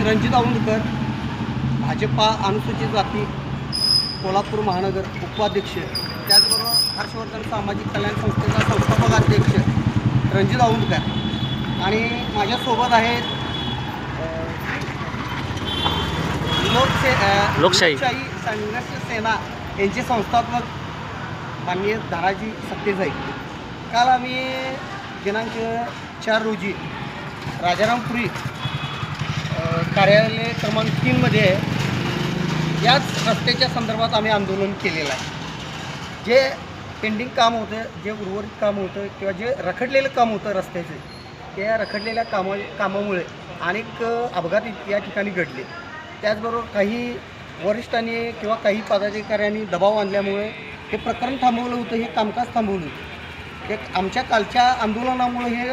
रणजित औंधकर, भाजपा अनुसूचित जाती कोल्हापूर महानगर उपाध्यक्ष, त्याचबरोबर हर्षवर्धन सामाजिक कल्याण संस्थेचा संस्थापक अध्यक्ष रणजित औंधकर आणि माझ्यासोबत आहेत लोकशाही संघर्ष सेना यांचे संस्थापक माननीय धाराजी सत्तेजाई. काल आम्ही दिनांक 4 रोजी राजारामपुरी कार्यालय क्रमांक 3मध्ये याच रस्त्याच्या संदर्भात आम्ही आंदोलन केलेलं आहे. जे पेंडिंग काम होतं, जे उर्वरित काम होतं किंवा जे रखडलेलं काम होतं रस्त्याचे, त्या रखडलेल्या कामामुळे अनेक अपघात या ठिकाणी घडले. त्याचबरोबर काही वरिष्ठांनी किंवा काही पदाधिकाऱ्यांनी दबाव आणल्यामुळे हे प्रकरण थांबवलं होतं, हे कामकाज थांबवलं होतं. एक आमच्या कालच्या आंदोलनामुळे हे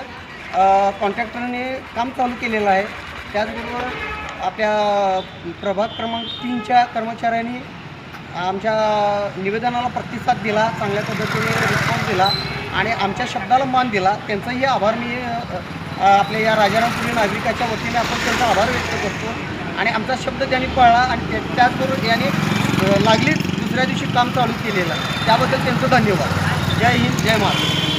कॉन्ट्रॅक्टरने काम चालू केलेलं आहे. त्याचबरोबर आपल्या प्रभाग क्रमांक 3च्या कर्मचाऱ्यांनी आमच्या निवेदनाला प्रतिसाद दिला, चांगल्या पद्धतीने रिस्पॉन्स दिला आणि आमच्या शब्दाला मान दिला. त्यांचाही आभार मी आपल्या या राजारामपुरी नागरिकाच्या वतीने आपण त्यांचा आभार व्यक्त करतो आणि आमचा शब्द त्यांनी पाळला आणि त्याचबरोबर यांनी लागलीच दुसऱ्या दिवशी काम चालू केलेलं. त्याबद्दल त्यांचं धन्यवाद. जय हिंद, जय महाराष्ट्र.